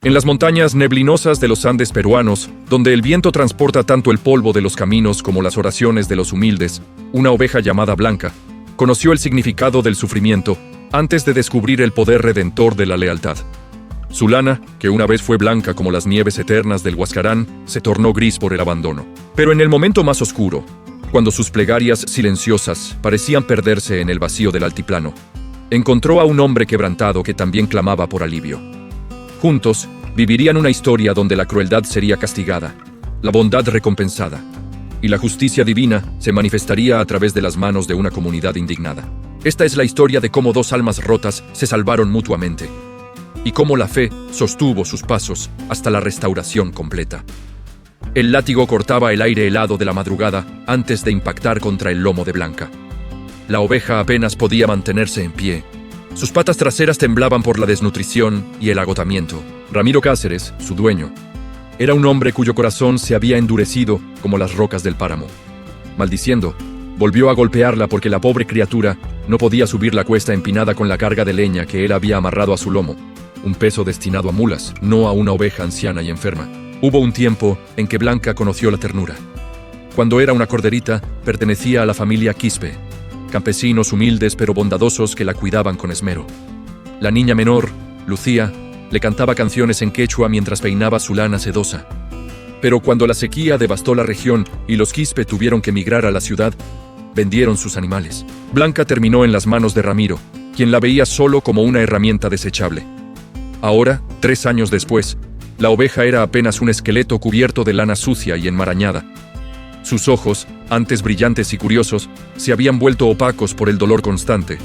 En las montañas neblinosas de los Andes peruanos, donde el viento transporta tanto el polvo de los caminos como las oraciones de los humildes, una oveja llamada Blanca conoció el significado del sufrimiento antes de descubrir el poder redentor de la lealtad. Su lana, que una vez fue blanca como las nieves eternas del Huascarán, se tornó gris por el abandono. Pero en el momento más oscuro, cuando sus plegarias silenciosas parecían perderse en el vacío del altiplano, encontró a un hombre quebrantado que también clamaba por alivio. Juntos, vivirían una historia donde la crueldad sería castigada, la bondad recompensada, y la justicia divina se manifestaría a través de las manos de una comunidad indignada. Esta es la historia de cómo dos almas rotas se salvaron mutuamente, y cómo la fe sostuvo sus pasos hasta la restauración completa. El látigo cortaba el aire helado de la madrugada antes de impactar contra el lomo de Blanca. La oveja apenas podía mantenerse en pie. Sus patas traseras temblaban por la desnutrición y el agotamiento. Ramiro Cáceres, su dueño, era un hombre cuyo corazón se había endurecido como las rocas del páramo. Maldiciendo, volvió a golpearla porque la pobre criatura no podía subir la cuesta empinada con la carga de leña que él había amarrado a su lomo, un peso destinado a mulas, no a una oveja anciana y enferma. Hubo un tiempo en que Blanca conoció la ternura. Cuando era una corderita, pertenecía a la familia Quispe, campesinos humildes pero bondadosos que la cuidaban con esmero. La niña menor, Lucía, le cantaba canciones en quechua mientras peinaba su lana sedosa. Pero cuando la sequía devastó la región y los Quispe tuvieron que emigrar a la ciudad, vendieron sus animales. Blanca terminó en las manos de Ramiro, quien la veía solo como una herramienta desechable. Ahora, 3 años después, la oveja era apenas un esqueleto cubierto de lana sucia y enmarañada. Sus ojos, antes brillantes y curiosos, se habían vuelto opacos por el dolor constante.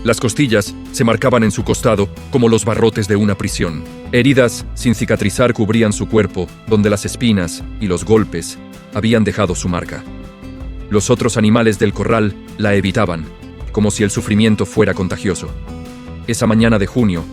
Las costillas se marcaban en su costado como los barrotes de una prisión. Heridas sin cicatrizar cubrían su cuerpo, donde las espinas y los golpes habían dejado su marca. Los otros animales del corral la evitaban, como si el sufrimiento fuera contagioso. Esa mañana de junio,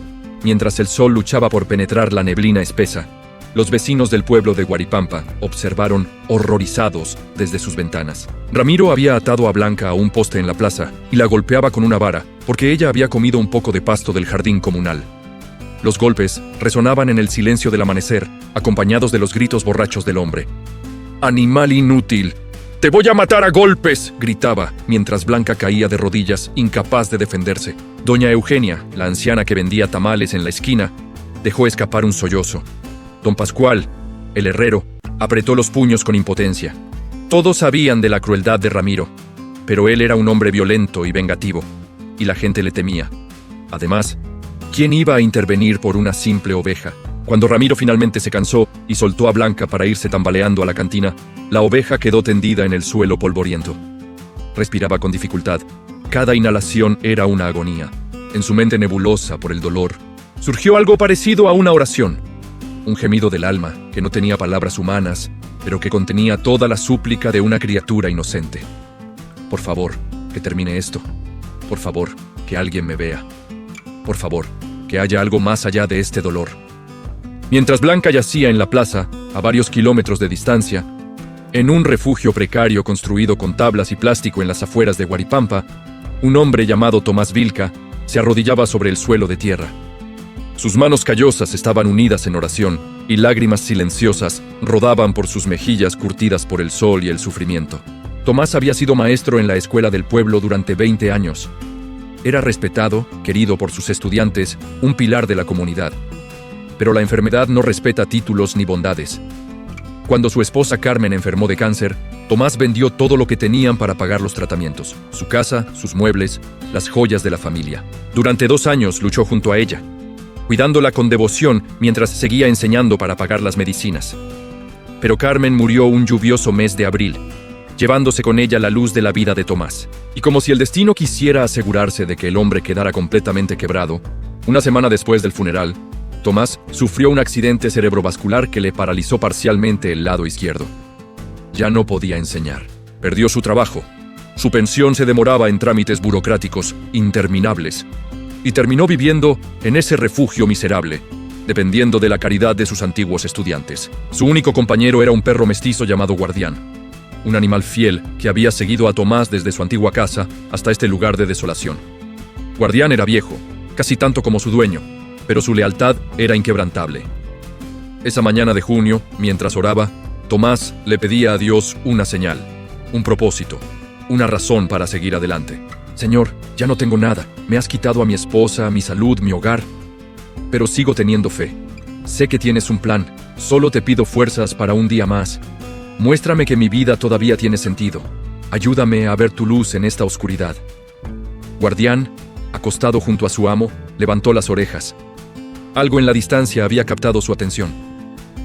mientras el sol luchaba por penetrar la neblina espesa, los vecinos del pueblo de Guaripampa observaron horrorizados desde sus ventanas. Ramiro había atado a Blanca a un poste en la plaza y la golpeaba con una vara porque ella había comido un poco de pasto del jardín comunal. Los golpes resonaban en el silencio del amanecer, acompañados de los gritos borrachos del hombre. «¡Animal inútil! ¡Te voy a matar a golpes!», gritaba, mientras Blanca caía de rodillas, incapaz de defenderse. Doña Eugenia, la anciana que vendía tamales en la esquina, dejó escapar un sollozo. Don Pascual, el herrero, apretó los puños con impotencia. Todos sabían de la crueldad de Ramiro, pero él era un hombre violento y vengativo, y la gente le temía. Además, ¿quién iba a intervenir por una simple oveja? Cuando Ramiro finalmente se cansó y soltó a Blanca para irse tambaleando a la cantina, la oveja quedó tendida en el suelo polvoriento. Respiraba con dificultad. Cada inhalación era una agonía. En su mente nebulosa por el dolor, surgió algo parecido a una oración. Un gemido del alma que no tenía palabras humanas, pero que contenía toda la súplica de una criatura inocente. Por favor, que termine esto. Por favor, que alguien me vea. Por favor, que haya algo más allá de este dolor. Mientras Blanca yacía en la plaza, a varios kilómetros de distancia, en un refugio precario construido con tablas y plástico en las afueras de Guaripampa, un hombre llamado Tomás Vilca se arrodillaba sobre el suelo de tierra. Sus manos callosas estaban unidas en oración, y lágrimas silenciosas rodaban por sus mejillas curtidas por el sol y el sufrimiento. Tomás había sido maestro en la escuela del pueblo durante 20 años. Era respetado, querido por sus estudiantes, un pilar de la comunidad. Pero la enfermedad no respeta títulos ni bondades. Cuando su esposa Carmen enfermó de cáncer, Tomás vendió todo lo que tenían para pagar los tratamientos: su casa, sus muebles, las joyas de la familia. Durante 2 años luchó junto a ella, cuidándola con devoción mientras seguía enseñando para pagar las medicinas. Pero Carmen murió un lluvioso mes de abril, llevándose con ella la luz de la vida de Tomás. Y como si el destino quisiera asegurarse de que el hombre quedara completamente quebrado, una semana después del funeral, Tomás sufrió un accidente cerebrovascular que le paralizó parcialmente el lado izquierdo. Ya no podía enseñar. Perdió su trabajo. Su pensión se demoraba en trámites burocráticos interminables. Y terminó viviendo en ese refugio miserable, dependiendo de la caridad de sus antiguos estudiantes. Su único compañero era un perro mestizo llamado Guardián, un animal fiel que había seguido a Tomás desde su antigua casa hasta este lugar de desolación. Guardián era viejo, casi tanto como su dueño, pero su lealtad era inquebrantable. Esa mañana de junio, mientras oraba, Tomás le pedía a Dios una señal, un propósito, una razón para seguir adelante. Señor, ya no tengo nada. Me has quitado a mi esposa, mi salud, mi hogar. Pero sigo teniendo fe. Sé que tienes un plan. Solo te pido fuerzas para un día más. Muéstrame que mi vida todavía tiene sentido. Ayúdame a ver tu luz en esta oscuridad. Guardián, acostado junto a su amo, levantó las orejas. Algo en la distancia había captado su atención.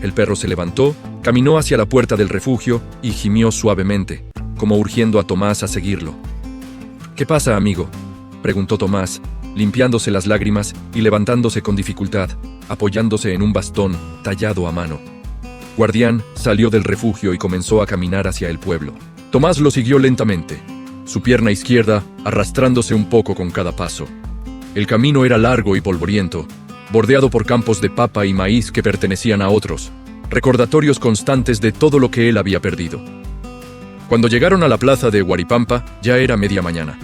El perro se levantó, caminó hacia la puerta del refugio y gimió suavemente, como urgiendo a Tomás a seguirlo. ¿Qué pasa, amigo?, preguntó Tomás, limpiándose las lágrimas y levantándose con dificultad, apoyándose en un bastón tallado a mano. Guardián salió del refugio y comenzó a caminar hacia el pueblo. Tomás lo siguió lentamente, su pierna izquierda arrastrándose un poco con cada paso. El camino era largo y polvoriento, bordeado por campos de papa y maíz que pertenecían a otros, recordatorios constantes de todo lo que él había perdido. Cuando llegaron a la plaza de Huaripampa, ya era media mañana.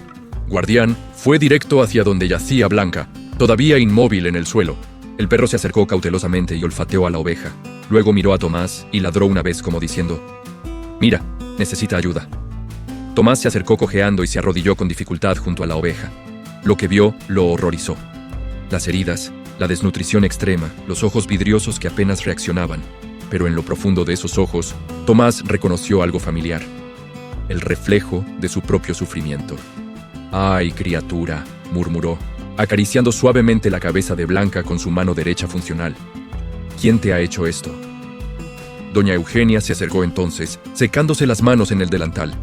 Guardián fue directo hacia donde yacía Blanca, todavía inmóvil en el suelo. El perro se acercó cautelosamente y olfateó a la oveja. Luego miró a Tomás y ladró una vez como diciendo: «Mira, necesita ayuda». Tomás se acercó cojeando y se arrodilló con dificultad junto a la oveja. Lo que vio lo horrorizó. Las heridas, la desnutrición extrema, los ojos vidriosos que apenas reaccionaban. Pero en lo profundo de esos ojos, Tomás reconoció algo familiar. El reflejo de su propio sufrimiento. «Ay, criatura», murmuró, acariciando suavemente la cabeza de Blanca con su mano derecha funcional. «¿Quién te ha hecho esto?». Doña Eugenia se acercó entonces, secándose las manos en el delantal.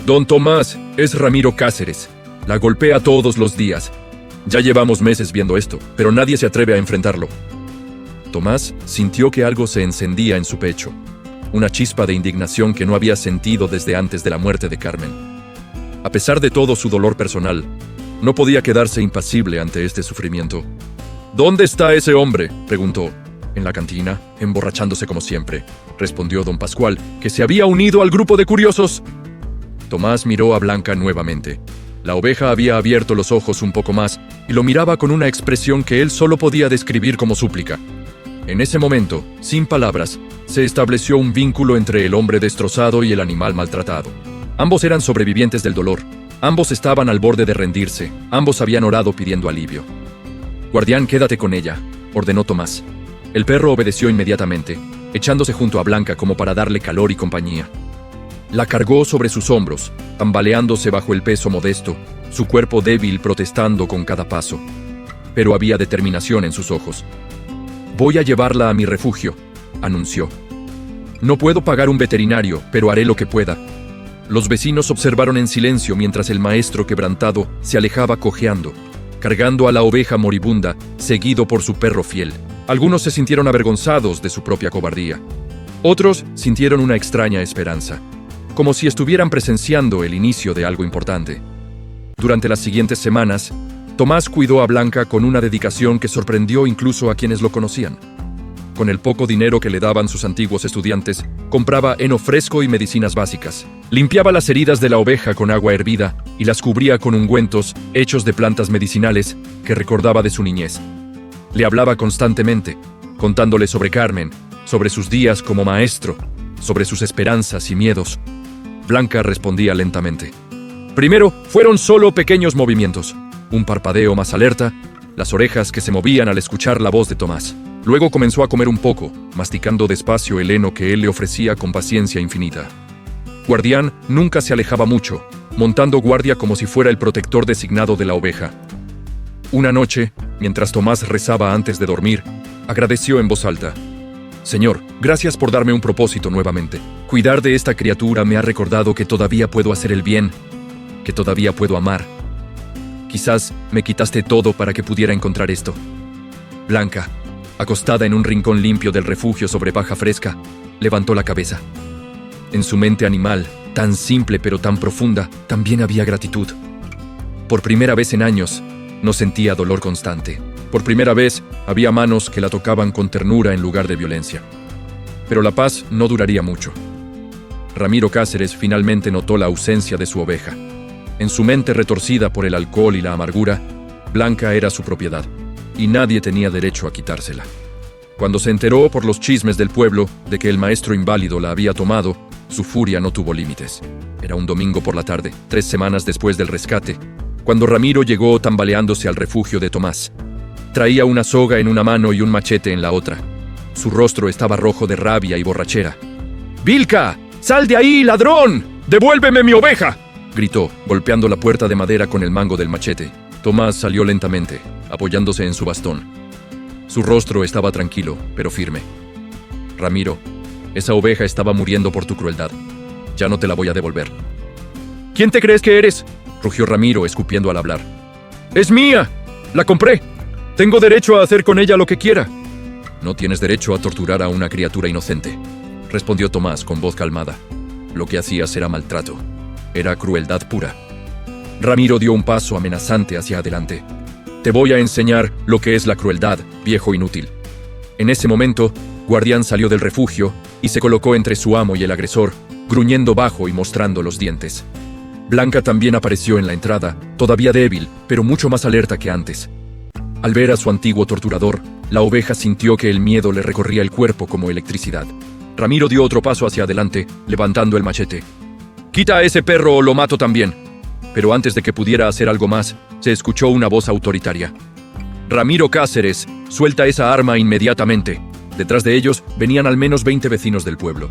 «Don Tomás, es Ramiro Cáceres. La golpea todos los días. Ya llevamos meses viendo esto, pero nadie se atreve a enfrentarlo». Tomás sintió que algo se encendía en su pecho. Una chispa de indignación que no había sentido desde antes de la muerte de Carmen. A pesar de todo su dolor personal, no podía quedarse impasible ante este sufrimiento. «¿Dónde está ese hombre?», preguntó. «En la cantina, emborrachándose como siempre», respondió don Pascual, que se había unido al grupo de curiosos. Tomás miró a Blanca nuevamente. La oveja había abierto los ojos un poco más y lo miraba con una expresión que él solo podía describir como súplica. En ese momento, sin palabras, se estableció un vínculo entre el hombre destrozado y el animal maltratado. Ambos eran sobrevivientes del dolor. Ambos estaban al borde de rendirse. Ambos habían orado pidiendo alivio. «Guardián, quédate con ella», ordenó Tomás. El perro obedeció inmediatamente, echándose junto a Blanca como para darle calor y compañía. La cargó sobre sus hombros, tambaleándose bajo el peso modesto, su cuerpo débil protestando con cada paso. Pero había determinación en sus ojos. «Voy a llevarla a mi refugio», anunció. «No puedo pagar un veterinario, pero haré lo que pueda». Los vecinos observaron en silencio mientras el maestro quebrantado se alejaba cojeando, cargando a la oveja moribunda, seguido por su perro fiel. Algunos se sintieron avergonzados de su propia cobardía. Otros sintieron una extraña esperanza, como si estuvieran presenciando el inicio de algo importante. Durante las siguientes semanas, Tomás cuidó a Blanca con una dedicación que sorprendió incluso a quienes lo conocían. Con el poco dinero que le daban sus antiguos estudiantes, compraba heno fresco y medicinas básicas. Limpiaba las heridas de la oveja con agua hervida y las cubría con ungüentos hechos de plantas medicinales que recordaba de su niñez. Le hablaba constantemente, contándole sobre Carmen, sobre sus días como maestro, sobre sus esperanzas y miedos. Blanca respondía lentamente. Primero, fueron solo pequeños movimientos, un parpadeo más alerta, las orejas que se movían al escuchar la voz de Tomás. Luego comenzó a comer un poco, masticando despacio el heno que él le ofrecía con paciencia infinita. Guardián nunca se alejaba mucho, montando guardia como si fuera el protector designado de la oveja. Una noche, mientras Tomás rezaba antes de dormir, agradeció en voz alta. «Señor, gracias por darme un propósito nuevamente. Cuidar de esta criatura me ha recordado que todavía puedo hacer el bien, que todavía puedo amar. Quizás me quitaste todo para que pudiera encontrar esto». Blanca, acostada en un rincón limpio del refugio sobre paja fresca, levantó la cabeza. En su mente animal, tan simple pero tan profunda, también había gratitud. Por primera vez en años, no sentía dolor constante. Por primera vez, había manos que la tocaban con ternura en lugar de violencia. Pero la paz no duraría mucho. Ramiro Cáceres finalmente notó la ausencia de su oveja. En su mente retorcida por el alcohol y la amargura, Blanca era su propiedad. y nadie tenía derecho a quitársela. Cuando se enteró por los chismes del pueblo de que el maestro inválido la había tomado, su furia no tuvo límites. Era un domingo por la tarde, 3 semanas después del rescate, cuando Ramiro llegó tambaleándose al refugio de Tomás. Traía una soga en una mano y un machete en la otra. Su rostro estaba rojo de rabia y borrachera. «¡Vilca! ¡Sal de ahí, ladrón! ¡Devuélveme mi oveja!», gritó, golpeando la puerta de madera con el mango del machete. Tomás salió lentamente, apoyándose en su bastón. Su rostro estaba tranquilo, pero firme. «Ramiro, esa oveja estaba muriendo por tu crueldad. Ya no te la voy a devolver». «¿Quién te crees que eres?», rugió Ramiro, escupiendo al hablar. «¡Es mía! ¡La compré! Tengo derecho a hacer con ella lo que quiera». «No tienes derecho a torturar a una criatura inocente», respondió Tomás con voz calmada. «Lo que hacías era maltrato. Era crueldad pura». Ramiro dio un paso amenazante hacia adelante. «Te voy a enseñar lo que es la crueldad, viejo inútil». En ese momento, Guardián salió del refugio y se colocó entre su amo y el agresor, gruñendo bajo y mostrando los dientes. Blanca también apareció en la entrada, todavía débil, pero mucho más alerta que antes. Al ver a su antiguo torturador, la oveja sintió que el miedo le recorría el cuerpo como electricidad. Ramiro dio otro paso hacia adelante, levantando el machete. «Quita a ese perro o lo mato también». Pero antes de que pudiera hacer algo más, se escuchó una voz autoritaria. «Ramiro Cáceres, suelta esa arma inmediatamente». Detrás de ellos venían al menos 20 vecinos del pueblo.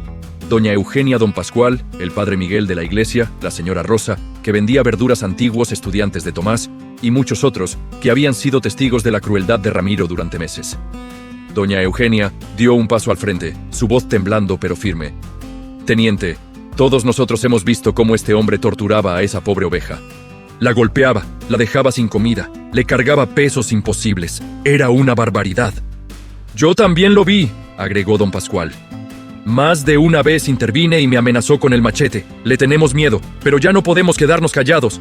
Doña Eugenia, don Pascual, el padre Miguel de la iglesia, la señora Rosa, que vendía verduras antiguos estudiantes de Tomás, y muchos otros que habían sido testigos de la crueldad de Ramiro durante meses. Doña Eugenia dio un paso al frente, su voz temblando pero firme. «Teniente, todos nosotros hemos visto cómo este hombre torturaba a esa pobre oveja. La golpeaba, la dejaba sin comida, le cargaba pesos imposibles. Era una barbaridad». «Yo también lo vi», agregó don Pascual. «Más de una vez intervine y me amenazó con el machete. Le tenemos miedo, pero ya no podemos quedarnos callados».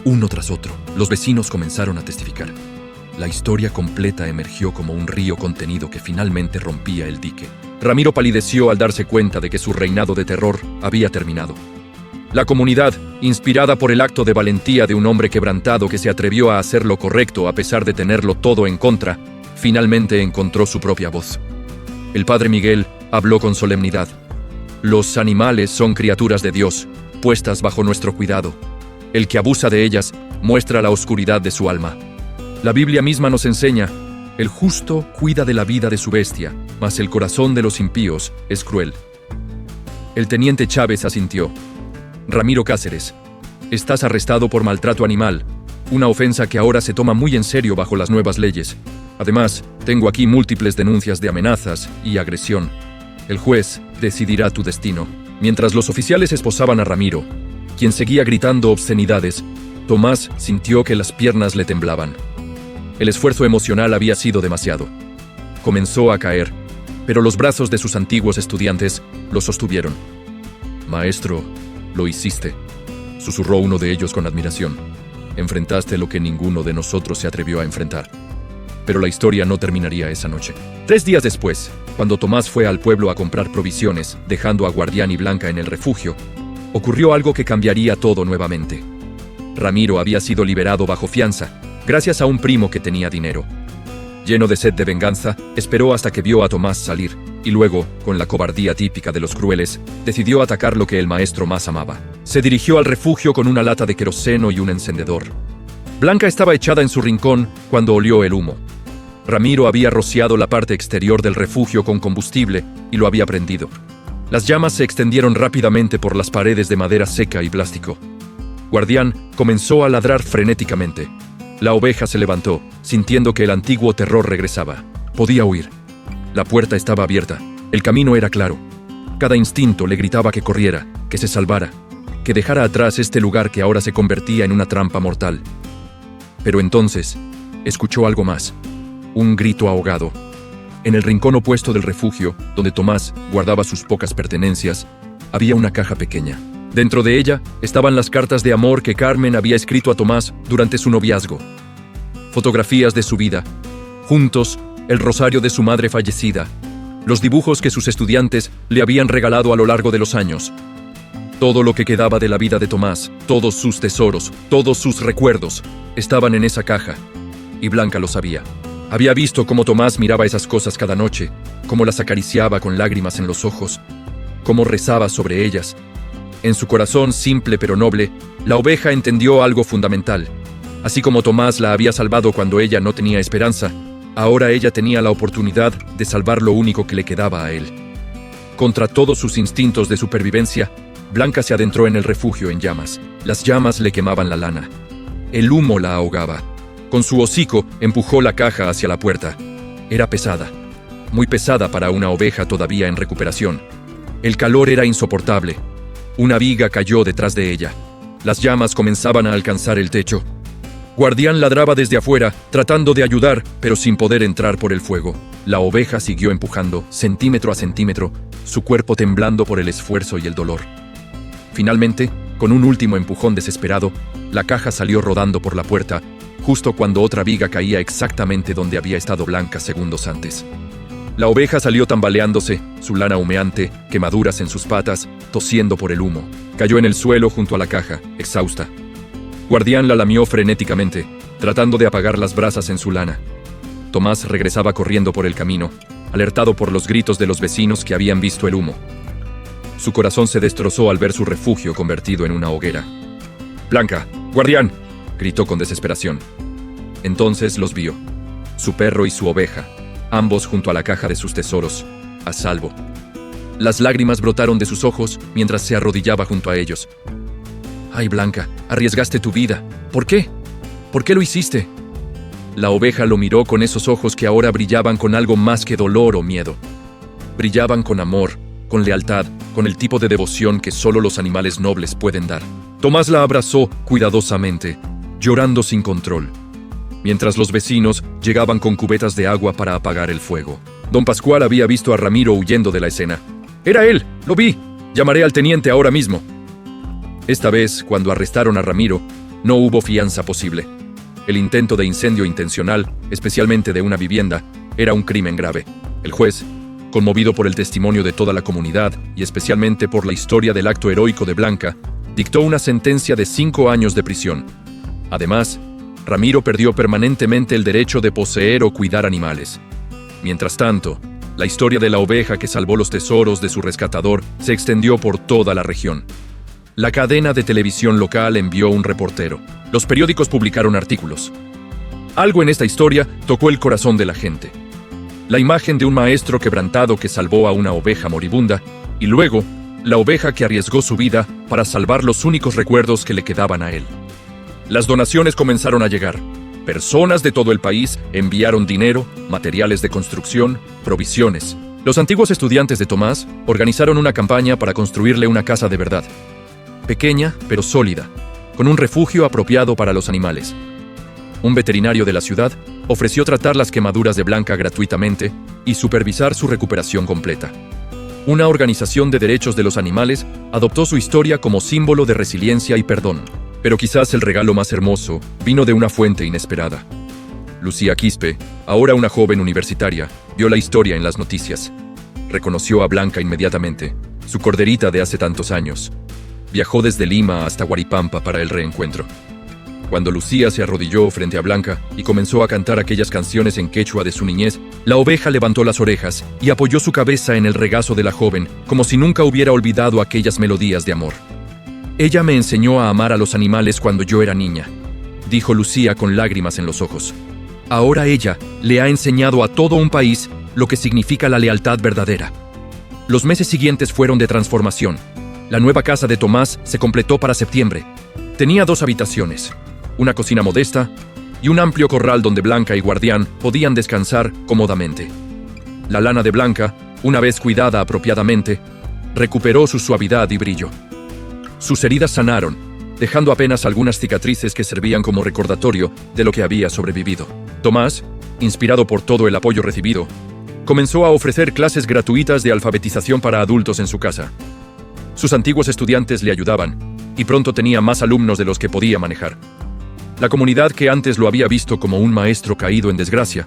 Uno tras otro, los vecinos comenzaron a testificar. La historia completa emergió como un río contenido que finalmente rompía el dique. Ramiro palideció al darse cuenta de que su reinado de terror había terminado. La comunidad, inspirada por el acto de valentía de un hombre quebrantado que se atrevió a hacer lo correcto a pesar de tenerlo todo en contra, finalmente encontró su propia voz. El padre Miguel habló con solemnidad. «Los animales son criaturas de Dios, puestas bajo nuestro cuidado. El que abusa de ellas muestra la oscuridad de su alma. La Biblia misma nos enseña, el justo cuida de la vida de su bestia, mas el corazón de los impíos es cruel». El teniente Chávez asintió. «Ramiro Cáceres, estás arrestado por maltrato animal, una ofensa que ahora se toma muy en serio bajo las nuevas leyes. Además, tengo aquí múltiples denuncias de amenazas y agresión. El juez decidirá tu destino». Mientras los oficiales esposaban a Ramiro, quien seguía gritando obscenidades, Tomás sintió que las piernas le temblaban. El esfuerzo emocional había sido demasiado. Comenzó a caer, pero los brazos de sus antiguos estudiantes lo sostuvieron. «Maestro, lo hiciste», susurró uno de ellos con admiración. «Enfrentaste lo que ninguno de nosotros se atrevió a enfrentar». Pero la historia no terminaría esa noche. 3 días después, cuando Tomás fue al pueblo a comprar provisiones, dejando a Guardián y Blanca en el refugio, ocurrió algo que cambiaría todo nuevamente. Ramiro había sido liberado bajo fianza, gracias a un primo que tenía dinero. Lleno de sed de venganza, esperó hasta que vio a Tomás salir, y luego, con la cobardía típica de los crueles, decidió atacar lo que el maestro más amaba. Se dirigió al refugio con una lata de queroseno y un encendedor. Blanca estaba echada en su rincón cuando olió el humo. Ramiro había rociado la parte exterior del refugio con combustible y lo había prendido. Las llamas se extendieron rápidamente por las paredes de madera seca y plástico. Guardián comenzó a ladrar frenéticamente. La oveja se levantó, sintiendo que el antiguo terror regresaba. Podía huir. La puerta estaba abierta. El camino era claro. Cada instinto le gritaba que corriera, que se salvara, que dejara atrás este lugar que ahora se convertía en una trampa mortal. Pero entonces, escuchó algo más. Un grito ahogado. En el rincón opuesto del refugio, donde Tomás guardaba sus pocas pertenencias, había una caja pequeña. Dentro de ella estaban las cartas de amor que Carmen había escrito a Tomás durante su noviazgo. Fotografías de su vida. Juntos, el rosario de su madre fallecida. Los dibujos que sus estudiantes le habían regalado a lo largo de los años. Todo lo que quedaba de la vida de Tomás, todos sus tesoros, todos sus recuerdos, estaban en esa caja. Y Blanca lo sabía. Había visto cómo Tomás miraba esas cosas cada noche, cómo las acariciaba con lágrimas en los ojos, cómo rezaba sobre ellas. En su corazón simple pero noble, la oveja entendió algo fundamental. Así como Tomás la había salvado cuando ella no tenía esperanza, ahora ella tenía la oportunidad de salvar lo único que le quedaba a él. Contra todos sus instintos de supervivencia, Blanca se adentró en el refugio en llamas. Las llamas le quemaban la lana. El humo la ahogaba. Con su hocico empujó la caja hacia la puerta. Era pesada, muy pesada para una oveja todavía en recuperación. El calor era insoportable. Una viga cayó detrás de ella. Las llamas comenzaban a alcanzar el techo. Guardián ladraba desde afuera, tratando de ayudar, pero sin poder entrar por el fuego. La oveja siguió empujando, centímetro a centímetro, su cuerpo temblando por el esfuerzo y el dolor. Finalmente, con un último empujón desesperado, la caja salió rodando por la puerta, justo cuando otra viga caía exactamente donde había estado Blanca segundos antes. La oveja salió tambaleándose, su lana humeante, quemaduras en sus patas, tosiendo por el humo. Cayó en el suelo junto a la caja, exhausta. Guardián la lamió frenéticamente, tratando de apagar las brasas en su lana. Tomás regresaba corriendo por el camino, alertado por los gritos de los vecinos que habían visto el humo. Su corazón se destrozó al ver su refugio convertido en una hoguera. «¡Blanca! ¡Guardián!», gritó con desesperación. Entonces los vio, su perro y su oveja, ambos junto a la caja de sus tesoros, a salvo. Las lágrimas brotaron de sus ojos mientras se arrodillaba junto a ellos. «¡Ay, Blanca! Arriesgaste tu vida. ¿Por qué? ¿Por qué lo hiciste?». La oveja lo miró con esos ojos que ahora brillaban con algo más que dolor o miedo. Brillaban con amor, con lealtad, con el tipo de devoción que solo los animales nobles pueden dar. Tomás la abrazó cuidadosamente, llorando sin control, mientras los vecinos llegaban con cubetas de agua para apagar el fuego. Don Pascual había visto a Ramiro huyendo de la escena. «¡Era él! ¡Lo vi! Llamaré al teniente ahora mismo». Esta vez, cuando arrestaron a Ramiro, no hubo fianza posible. El intento de incendio intencional, especialmente de una vivienda, era un crimen grave. El juez, conmovido por el testimonio de toda la comunidad y especialmente por la historia del acto heroico de Blanca, dictó una sentencia de 5 años de prisión. Además, Ramiro perdió permanentemente el derecho de poseer o cuidar animales. Mientras tanto, la historia de la oveja que salvó los tesoros de su rescatador se extendió por toda la región. La cadena de televisión local envió un reportero. Los periódicos publicaron artículos. Algo en esta historia tocó el corazón de la gente. La imagen de un maestro quebrantado que salvó a una oveja moribunda y luego la oveja que arriesgó su vida para salvar los únicos recuerdos que le quedaban a él. Las donaciones comenzaron a llegar. Personas de todo el país enviaron dinero, materiales de construcción, provisiones. Los antiguos estudiantes de Tomás organizaron una campaña para construirle una casa de verdad. Pequeña, pero sólida, con un refugio apropiado para los animales. Un veterinario de la ciudad ofreció tratar las quemaduras de Blanca gratuitamente y supervisar su recuperación completa. Una organización de derechos de los animales adoptó su historia como símbolo de resiliencia y perdón. Pero quizás el regalo más hermoso vino de una fuente inesperada. Lucía Quispe, ahora una joven universitaria, vio la historia en las noticias. Reconoció a Blanca inmediatamente, su corderita de hace tantos años. Viajó desde Lima hasta Huaripampa para el reencuentro. Cuando Lucía se arrodilló frente a Blanca y comenzó a cantar aquellas canciones en quechua de su niñez, la oveja levantó las orejas y apoyó su cabeza en el regazo de la joven, como si nunca hubiera olvidado aquellas melodías de amor. «Ella me enseñó a amar a los animales cuando yo era niña», dijo Lucía con lágrimas en los ojos. «Ahora ella le ha enseñado a todo un país lo que significa la lealtad verdadera». Los meses siguientes fueron de transformación. La nueva casa de Tomás se completó para septiembre. Tenía 2 habitaciones, una cocina modesta y un amplio corral donde Blanca y Guardián podían descansar cómodamente. La lana de Blanca, una vez cuidada apropiadamente, recuperó su suavidad y brillo. Sus heridas sanaron, dejando apenas algunas cicatrices que servían como recordatorio de lo que había sobrevivido. Tomás, inspirado por todo el apoyo recibido, comenzó a ofrecer clases gratuitas de alfabetización para adultos en su casa. Sus antiguos estudiantes le ayudaban, y pronto tenía más alumnos de los que podía manejar. La comunidad que antes lo había visto como un maestro caído en desgracia,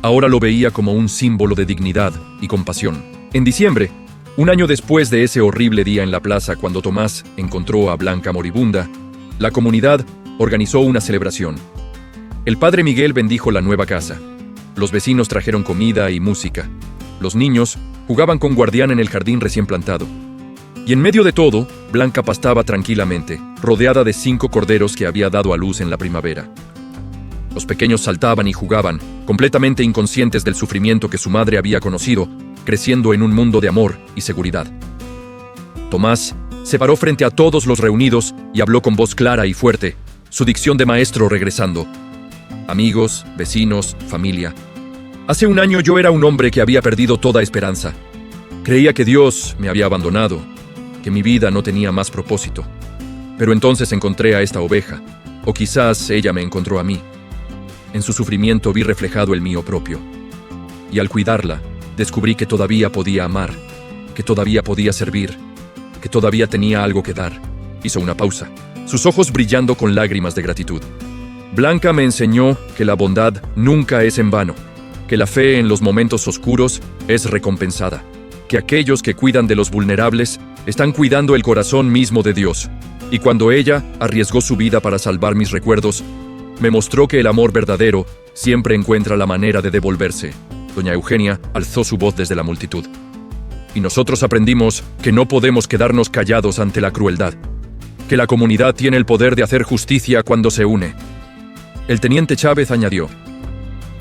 ahora lo veía como un símbolo de dignidad y compasión. En diciembre, un año después de ese horrible día en la plaza cuando Tomás encontró a Blanca moribunda, la comunidad organizó una celebración. El padre Miguel bendijo la nueva casa. Los vecinos trajeron comida y música. Los niños jugaban con Guardián en el jardín recién plantado. Y en medio de todo, Blanca pastaba tranquilamente, rodeada de 5 corderos que había dado a luz en la primavera. Los pequeños saltaban y jugaban, completamente inconscientes del sufrimiento que su madre había conocido, creciendo en un mundo de amor y seguridad. Tomás se paró frente a todos los reunidos y habló con voz clara y fuerte, su dicción de maestro regresando. Amigos, vecinos, familia. Hace un año yo era un hombre que había perdido toda esperanza. Creía que Dios me había abandonado, que mi vida no tenía más propósito. Pero entonces encontré a esta oveja, o quizás ella me encontró a mí. En su sufrimiento vi reflejado el mío propio. Y al cuidarla, descubrí que todavía podía amar, que todavía podía servir, que todavía tenía algo que dar. Hizo una pausa, sus ojos brillando con lágrimas de gratitud. Blanca me enseñó que la bondad nunca es en vano, que la fe en los momentos oscuros es recompensada, que aquellos que cuidan de los vulnerables están cuidando el corazón mismo de Dios. Y cuando ella arriesgó su vida para salvar mis recuerdos, me mostró que el amor verdadero siempre encuentra la manera de devolverse. Doña Eugenia alzó su voz desde la multitud. Y nosotros aprendimos que no podemos quedarnos callados ante la crueldad, que la comunidad tiene el poder de hacer justicia cuando se une. El teniente Chávez añadió: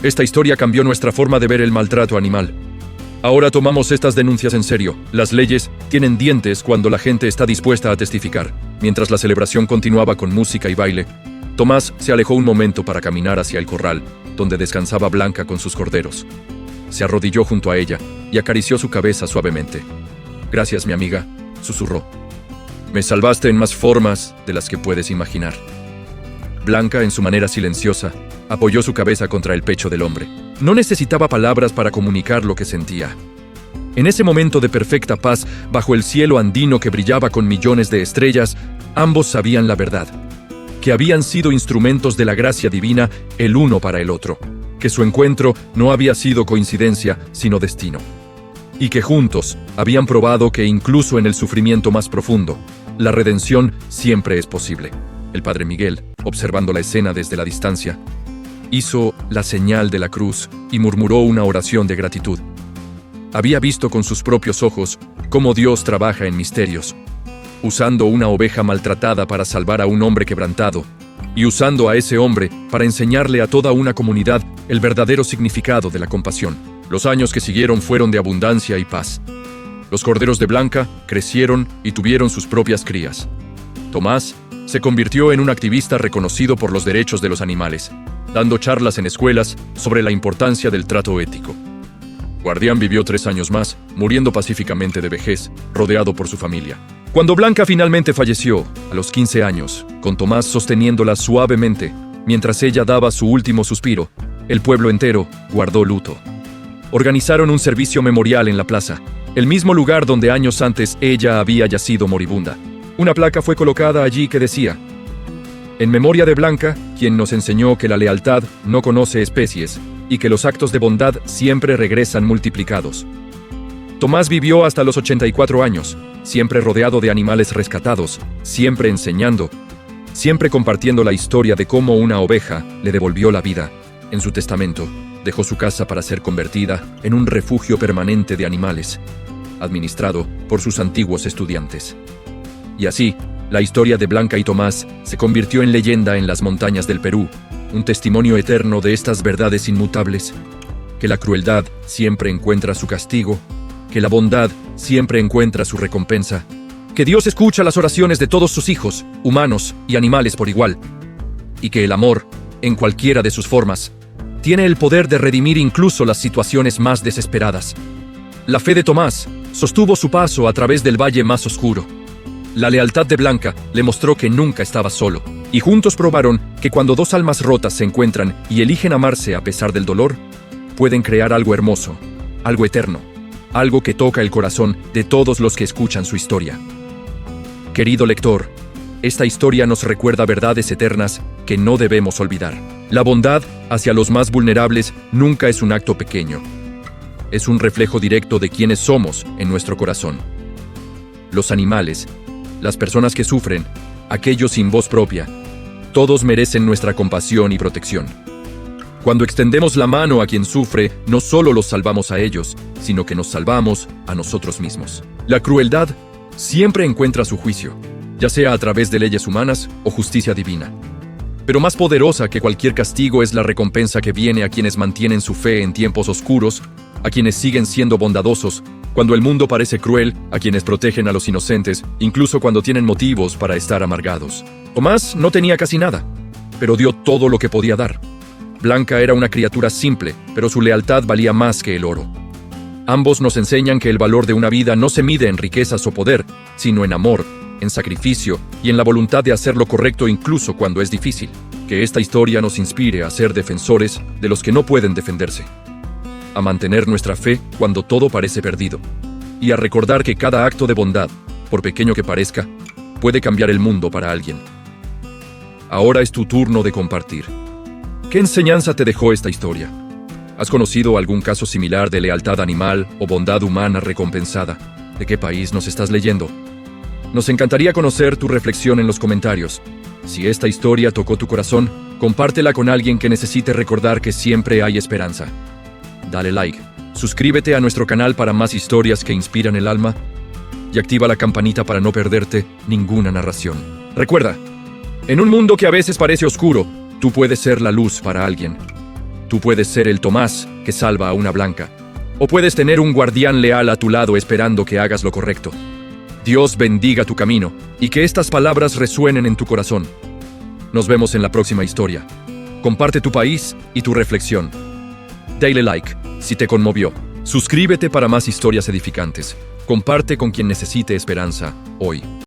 esta historia cambió nuestra forma de ver el maltrato animal. Ahora tomamos estas denuncias en serio. Las leyes tienen dientes cuando la gente está dispuesta a testificar. Mientras la celebración continuaba con música y baile, Tomás se alejó un momento para caminar hacia el corral, donde descansaba Blanca con sus corderos. Se arrodilló junto a ella y acarició su cabeza suavemente. Gracias, mi amiga, susurró. Me salvaste en más formas de las que puedes imaginar. Blanca, en su manera silenciosa, apoyó su cabeza contra el pecho del hombre. No necesitaba palabras para comunicar lo que sentía. En ese momento de perfecta paz, bajo el cielo andino que brillaba con millones de estrellas, ambos sabían la verdad, que habían sido instrumentos de la gracia divina el uno para el otro, que su encuentro no había sido coincidencia, sino destino, y que juntos habían probado que incluso en el sufrimiento más profundo, la redención siempre es posible. El padre Miguel, observando la escena desde la distancia, hizo la señal de la cruz y murmuró una oración de gratitud. Había visto con sus propios ojos cómo Dios trabaja en misterios, usando una oveja maltratada para salvar a un hombre quebrantado, y usando a ese hombre para enseñarle a toda una comunidad el verdadero significado de la compasión. Los años que siguieron fueron de abundancia y paz. Los corderos de Blanca crecieron y tuvieron sus propias crías. Tomás se convirtió en un activista reconocido por los derechos de los animales, dando charlas en escuelas sobre la importancia del trato ético. Guardián vivió 3 años más, muriendo pacíficamente de vejez, rodeado por su familia. Cuando Blanca finalmente falleció, a los 15 años, con Tomás sosteniéndola suavemente, mientras ella daba su último suspiro, el pueblo entero guardó luto. Organizaron un servicio memorial en la plaza, el mismo lugar donde años antes ella había yacido moribunda. Una placa fue colocada allí que decía: en memoria de Blanca, quien nos enseñó que la lealtad no conoce especies y que los actos de bondad siempre regresan multiplicados. Tomás vivió hasta los 84 años, siempre rodeado de animales rescatados, siempre enseñando, siempre compartiendo la historia de cómo una oveja le devolvió la vida. En su testamento, dejó su casa para ser convertida en un refugio permanente de animales, administrado por sus antiguos estudiantes. Y así, la historia de Blanca y Tomás se convirtió en leyenda en las montañas del Perú, un testimonio eterno de estas verdades inmutables, que la crueldad siempre encuentra su castigo, que la bondad siempre encuentra su recompensa, que Dios escucha las oraciones de todos sus hijos, humanos y animales por igual, y que el amor, en cualquiera de sus formas, tiene el poder de redimir incluso las situaciones más desesperadas. La fe de Tomás sostuvo su paso a través del valle más oscuro. La lealtad de Blanca le mostró que nunca estaba solo, y juntos probaron que cuando 2 almas rotas se encuentran y eligen amarse a pesar del dolor, pueden crear algo hermoso, algo eterno, algo que toca el corazón de todos los que escuchan su historia. Querido lector, esta historia nos recuerda verdades eternas que no debemos olvidar. La bondad hacia los más vulnerables nunca es un acto pequeño. Es un reflejo directo de quienes somos en nuestro corazón. Los animales, las personas que sufren, aquellos sin voz propia, todos merecen nuestra compasión y protección. Cuando extendemos la mano a quien sufre, no solo los salvamos a ellos, sino que nos salvamos a nosotros mismos. La crueldad siempre encuentra su juicio, ya sea a través de leyes humanas o justicia divina. Pero más poderosa que cualquier castigo es la recompensa que viene a quienes mantienen su fe en tiempos oscuros, a quienes siguen siendo bondadosos, cuando el mundo parece cruel, a quienes protegen a los inocentes, incluso cuando tienen motivos para estar amargados. Tomás no tenía casi nada, pero dio todo lo que podía dar. Blanca era una criatura simple, pero su lealtad valía más que el oro. Ambos nos enseñan que el valor de una vida no se mide en riquezas o poder, sino en amor, en sacrificio y en la voluntad de hacer lo correcto incluso cuando es difícil. Que esta historia nos inspire a ser defensores de los que no pueden defenderse, a mantener nuestra fe cuando todo parece perdido, y a recordar que cada acto de bondad, por pequeño que parezca, puede cambiar el mundo para alguien. Ahora es tu turno de compartir. ¿Qué enseñanza te dejó esta historia? ¿Has conocido algún caso similar de lealtad animal o bondad humana recompensada? ¿De qué país nos estás leyendo? Nos encantaría conocer tu reflexión en los comentarios. Si esta historia tocó tu corazón, compártela con alguien que necesite recordar que siempre hay esperanza. Dale like, suscríbete a nuestro canal para más historias que inspiran el alma y activa la campanita para no perderte ninguna narración. Recuerda, en un mundo que a veces parece oscuro, tú puedes ser la luz para alguien. Tú puedes ser el Tomás que salva a una Blanca. O puedes tener un guardián leal a tu lado esperando que hagas lo correcto. Dios bendiga tu camino y que estas palabras resuenen en tu corazón. Nos vemos en la próxima historia. Comparte tu país y tu reflexión. Dale like si te conmovió. Suscríbete para más historias edificantes. Comparte con quien necesite esperanza hoy.